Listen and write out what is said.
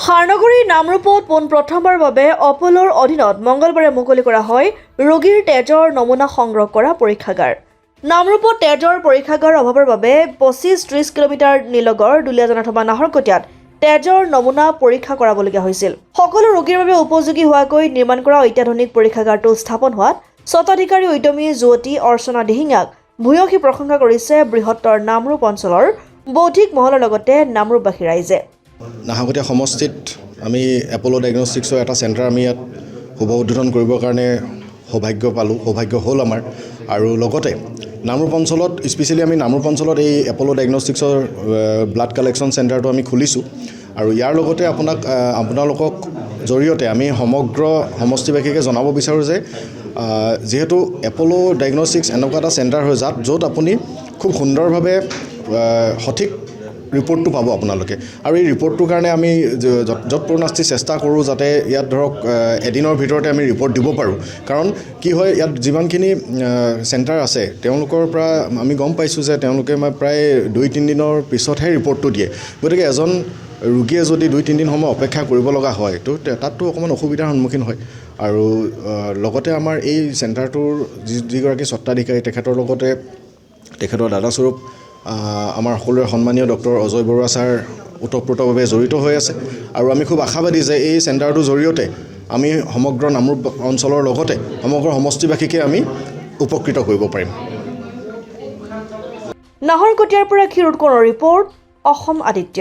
হাৰনগৰী নামৰূপত পোনপ্ৰথমবাৰৰ বাবে অপোলোৰ অধীনত মঙলবাৰে মুকলি কৰা হয় ৰোগীৰ তেজৰ নমুনা সংগ্ৰহ কৰা পৰীক্ষাগাৰ। নামৰূপত তেজৰ পৰীক্ষাগাৰ অভাৱৰ বাবে 25-30 কিলোমিটাৰ নিলগৰ দুলীয়াজানত থকা নাহৰকটীয়াত তেজৰ নমুনা পৰীক্ষা কৰাবলগীয়া হৈছিল। সকলো ৰোগীৰ বাবে উপযোগী হোৱাকৈ নিৰ্মাণ কৰা অত্যাধুনিক পৰীক্ষাগাৰটো স্থাপন হোৱাত স্বত্বাধিকাৰী উদ্যমী যুৱতী অৰ্চনা দিহিঙাক ভূয়সী প্ৰশংসা কৰিছে বৃহত্তৰ নামৰূপ অঞ্চলৰ বৌদ্ধিক মহলৰ লগতে নামৰূপবাসী ৰাইজে। নাহৰকটীয়া সমষ্টিত আমি এপ'ল' ডায়েগনষ্টিক্সৰ এটা চেণ্টাৰ আমি ইয়াত শুভ উদ্বোধন কৰিবৰ কাৰণে সৌভাগ্য হ'ল আমাৰ। আৰু লগতে নামৰূপ অঞ্চলত স্পেচিয়েলি আমি নামৰূপ অঞ্চলত এই এপ'ল' ডায়েগনষ্টিক্সৰ ব্লাড কালেকশ্যন চেণ্টাৰটো আমি খুলিছোঁ। আৰু ইয়াৰ লগতে আপোনালোকক জৰিয়তে আমি সমগ্ৰ সমষ্টিবাসীকে জনাব বিচাৰোঁ যে যিহেতু এপ'ল' ডায়েগনষ্টিক্স এনেকুৱা এটা চেণ্টাৰ হয় য'ত আপুনি খুব সুন্দৰভাৱে সঠিক ৰিপৰ্টটো পাব আপোনালোকে। আৰু এই ৰিপৰ্টটোৰ কাৰণে আমি যৎপৰোনাস্তি চেষ্টা কৰোঁ যাতে ইয়াত ধৰক এদিনৰ ভিতৰতে আমি ৰিপৰ্ট দিব পাৰোঁ। কাৰণ কি হয়, ইয়াত যিমানখিনি চেণ্টাৰ আছে তেওঁলোকৰ পৰা আমি গম পাইছোঁ যে তেওঁলোকে প্ৰায় 2-3 দিনৰ পিছতহে ৰিপৰ্টটো দিয়ে। গতিকে এজন ৰোগীয়ে যদি 2-3 দিন সময় অপেক্ষা কৰিব লগা হয় তো তাততো অকণমান অসুবিধাৰ সন্মুখীন হয়। আৰু লগতে আমাৰ এই চেণ্টাৰটোৰ যিগৰাকী স্বত্বাধিকাৰী তেখেতৰ লগতে তেখেতৰ দাদাস্বৰূপ আমাৰ সকলোৰে সন্মানীয় ডক্টৰ অজয় বৰুৱা ছাৰ ওতঃপ্ৰোতভাৱে জড়িত হৈ আছে। আৰু আমি খুব আশাবাদী যে এই চেণ্টাৰটোৰ জৰিয়তে আমি সমগ্ৰ নামৰূপ অঞ্চলৰ লগতে সমগ্ৰ সমষ্টিবাসীকে আমি উপকৃত কৰিব পাৰিম। নাহৰকটীয়াৰ পৰা ক্ষীৰোদ কোঁৱৰৰ ৰিপৰ্ট, অসম আদিত্য।